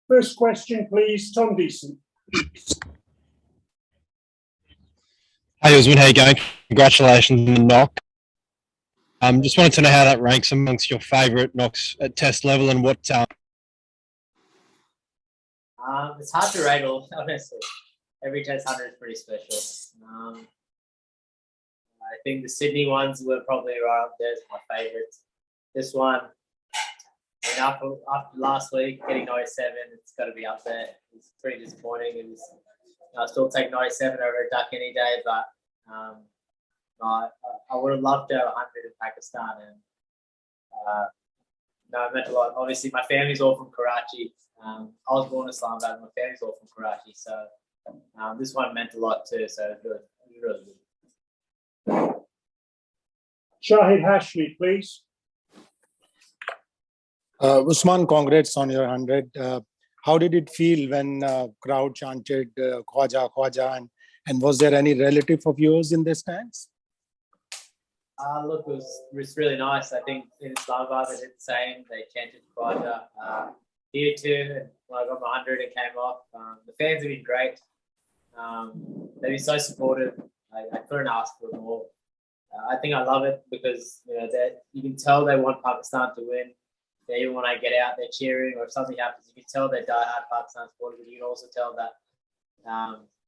First question, please, Tom Deason. Hey, Usman, how you going? Congratulations on the knock. Just wanted to know how that ranks amongst your favourite knocks at Test level and what. It's hard to rate all, honestly. Every Test 100 is pretty special. I think the Sydney ones were probably right up there as my favourites. This one, after last week, getting 97, it's got to be up there. It's pretty disappointing. I still take 97 over a duck any day, but I would have loved to have 100 in Pakistan. And no, it meant a lot. Obviously, my family's all from Karachi. I was born in Islamabad. My family's all from Karachi, so this one meant a lot too. So it was really good. Shahid Hashmi, please. Usman, congrats on your 100. How did it feel when crowd chanted Khawaja, Khawaja, and was there any relative of yours in the stands? Look, it was really nice. I think in Islamabad they did the same. They chanted Khawaja. Here too, and when I got my 100, it came off. The fans have been great. They've been so supportive. I couldn't ask for more. I think I love it because you can tell they want Pakistan to win. Even when I get out, they're cheering, or if something happens, you can tell they're diehard Pakistan supporters. But you can also tell that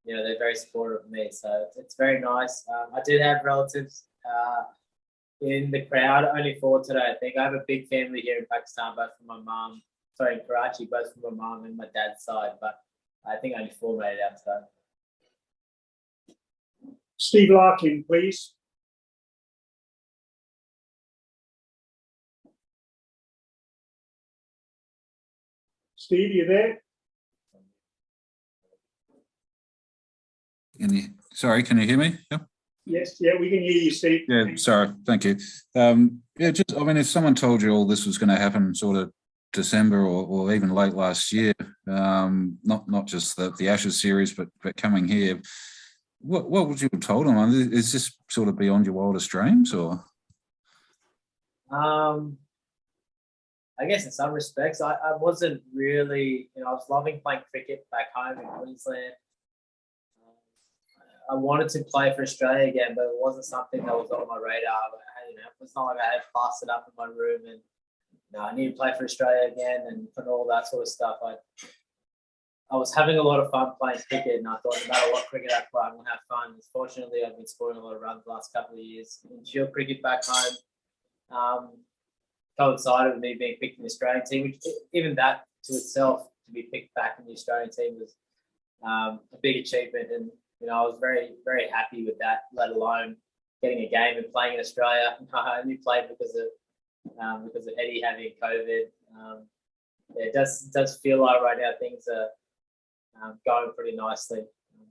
they're very supportive of me. So it's very nice. I did have relatives in the crowd, only 4 today. I think I have a big family here in Pakistan, both from my mum. Sorry, in Karachi, both from my mum and my dad's side. But I think only 4 made it out today. Steve Larkin, please. Steve, you there? Sorry, can you hear me? Yeah. Yes, yeah, we can hear you, Steve. Yeah, sorry, thank you. If someone told you all this was going to happen sort of December or even late last year, not just the Ashes series, but coming here, what would you have told them? Is this sort of beyond your wildest dreams, or? I guess in some respects, I wasn't really, I was loving playing cricket back home in Queensland. I wanted to play for Australia again, but it wasn't something that was on my radar. It's not like I had plastered up in my room and I need to play for Australia again and all that sort of stuff. I was having a lot of fun playing cricket, and I thought no matter what cricket I play, I'm going to have fun. Fortunately, I've been scoring a lot of runs the last couple of years. In field cricket back home, coincided with me being picked in the Australian team, which even that to itself, to be picked back in the Australian team was a big achievement. And, I was very, very happy with that, let alone getting a game and playing in Australia. I only played because of Eddie having COVID. It does feel like right now things are going pretty nicely.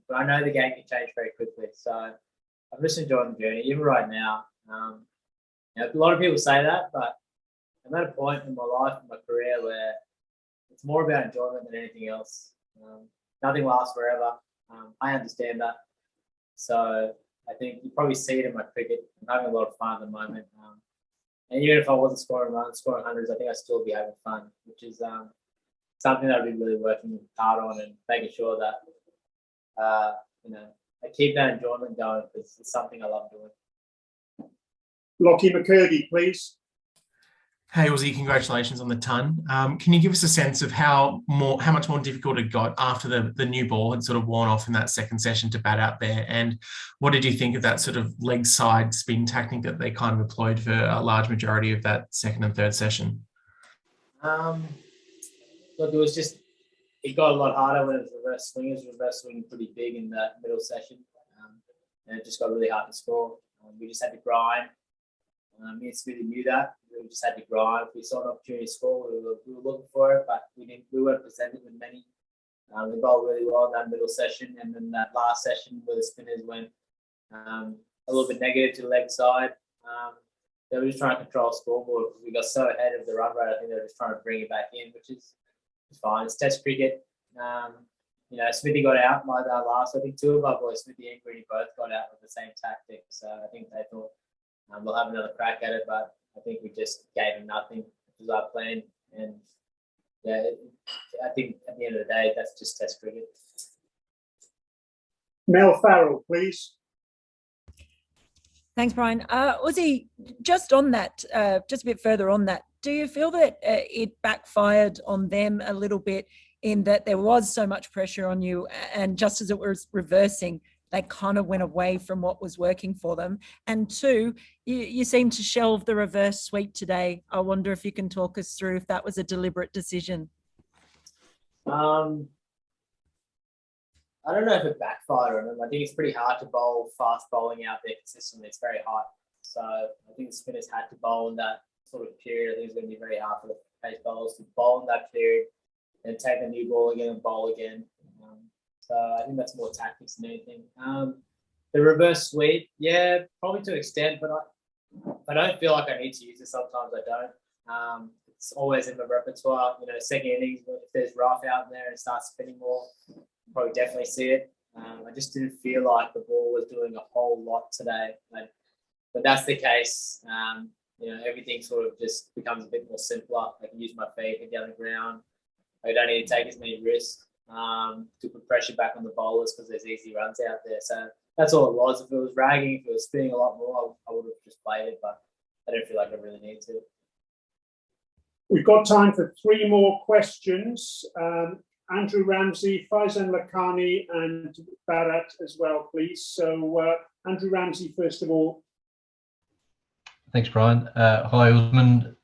But I know the game can change very quickly. So I'm just enjoying the journey. Even right now, a lot of people say that, but I'm at a point in my life, in my career, where it's more about enjoyment than anything else. Nothing lasts forever. I understand that. So I think you probably see it in my cricket. I'm having a lot of fun at the moment. And even if I wasn't scoring runs, scoring hundreds, I think I'd still be having fun, which is something that I've been really working hard on and making sure that, I keep that enjoyment going because it's something I love doing. Lockie McCurdy, please. Hey, Uzi, congratulations on the ton. Can you give us a sense of how much more difficult it got after the new ball had sort of worn off in that second session to bat out there? And what did you think of that sort of leg side spin tactic that they kind of employed for a large majority of that second and third session? Look, it got a lot harder when it was reverse swing. It was reverse swinging pretty big in that middle session. And it just got really hard to score. We just had to grind. Me and Smithy knew that. We just had to grind. If we saw an opportunity to score, we were looking for it, but we weren't presented with many. We bowled really well in that middle session, and then that last session where the spinners went a little bit negative to the leg side. They were just trying to control scoreboard because we got so ahead of the run rate. I think they were just trying to bring it back in, which is fine. It's Test cricket. Smithy got out by that last. I think 2 of our boys, Smithy and Greeny, both got out with the same tactic. So I think they thought we'll have another crack at it, but I think we just gave him nothing, which was our plan. And I think at the end of the day, that's just Test cricket. Mel Farrell, please. Thanks, Brian. Aussie, just on that, just a bit further on that, do you feel that it backfired on them a little bit in that there was so much pressure on you, and just as it was reversing, they kind of went away from what was working for them? And two, you seem to shelve the reverse sweep today. I wonder if you can talk us through if that was a deliberate decision. I don't know if it backfired on them. I think it's pretty hard to bowl fast bowling out there consistently. It's very hot. So I think the spinners had to bowl in that sort of period. I think it's going to be very hard for the pace bowlers to bowl in that period and take the new ball again and bowl again. So I think that's more tactics than anything. The reverse sweep, yeah, probably to an extent, but I don't feel like I need to use it. Sometimes I don't. It's always in my repertoire. You know, second innings, if there's rough out there and starts spinning more, probably definitely see it. I just didn't feel like the ball was doing a whole lot today. But that's the case. You know, everything sort of just becomes a bit more simpler. I can use my feet, get down the ground. I don't need to take as many risks to put pressure back on the bowlers because there's easy runs out there. So that's all it was. If it was ragging, if it was spinning a lot more, I would have just played it, but I don't feel like I really need to. We've got time for 3 more questions. Andrew Ramsey, Faizan Lakhani and Bharat as well, please. So Andrew Ramsey, first of all. Thanks, Brian. Hi, Usman.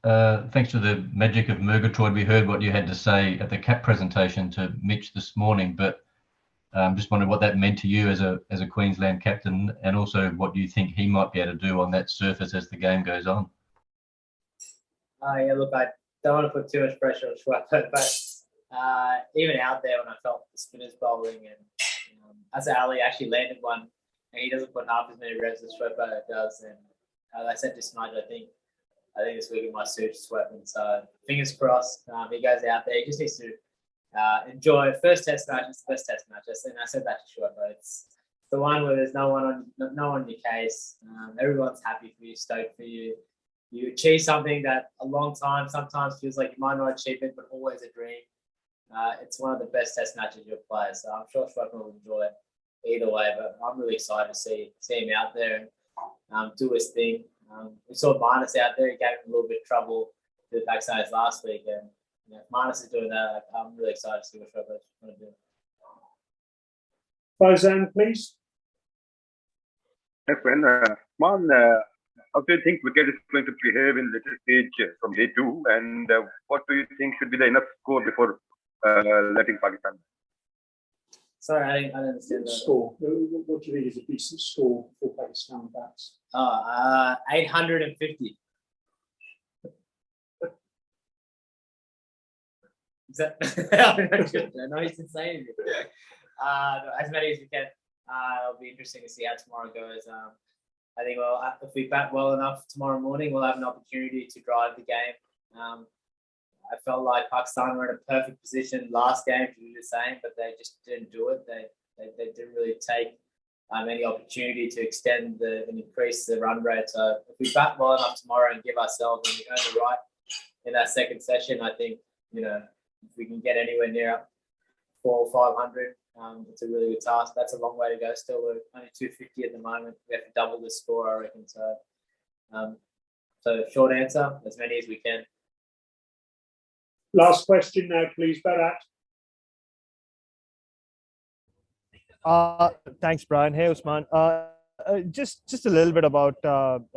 Thanks to the magic of Murgatroyd, we heard what you had to say at the CAP presentation to Mitch this morning, but just wondered what that meant to you as a Queensland captain, and also what you think he might be able to do on that surface as the game goes on. Yeah, look, I don't want to put too much pressure on Schwapper, but even out there when I felt the spinners bowling, and as Ali actually landed one, and he doesn't put half as many revs as Schwapper does, and I said to Smudge, I think this week might suit Schwapper. So fingers crossed, he goes out there. He just needs to enjoy first Test match. It's the best Test match. And I said that to Schwapper. It's the one where there's no one in your case. Everyone's happy for you, stoked for you. You achieve something that a long time sometimes feels like you might not achieve it, but always a dream. It's one of the best Test matches you'll play. So I'm sure Schwapper will enjoy it either way. But I'm really excited to see him out there and do his thing. We saw Marnus out there. He gave him a little bit of trouble to the backsides last week. And if Marnus is doing that, I'm really excited to see what Schwapper's going to do. Faizan, please. Yes, Man, how do you think wicket is going to behave in later stage from day 2? And what do you think should be the enough score before letting Pakistan? Sorry, I didn't understand that. Score. What do you think is a decent score for Pakistan bats? 850. Is that? I know he's insane. As many as we can. It'll be interesting to see how tomorrow goes. I think if we bat well enough tomorrow morning, we'll have an opportunity to drive the game. I felt like Pakistan were in a perfect position last game to do the same, but they just didn't do it. They didn't really take any opportunity to extend and increase the run rate. So if we bat well enough tomorrow and give ourselves and we earn the right in that second session, I think, if we can get anywhere near 400 or 500, it's a really good task. That's a long way to go still. We're only 250 at the moment. We have to double the score, I reckon. So short answer, as many as we can. Last question now, please, Bharat. Thanks, Brian. Hey, Usman. Just a little bit about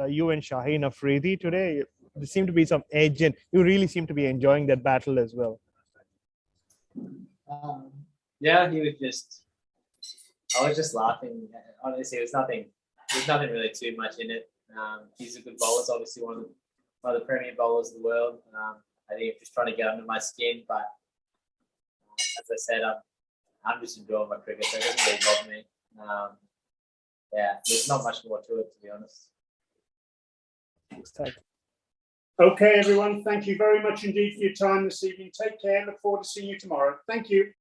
you and Shaheen Afridi today. There seemed to be some edge, and you really seem to be enjoying that battle as well. Yeah, he was just. I was just laughing. Honestly, there's nothing really too much in it. He's a good bowler. He's obviously one of the premier bowlers in the world. I think I'm just trying to get under my skin, but as I said, I'm just enjoying my cricket, so it doesn't really bother me. Yeah, there's not much more to it, to be honest. Okay, everyone. Thank you very much indeed for your time this evening. Take care. Look forward to seeing you tomorrow. Thank you.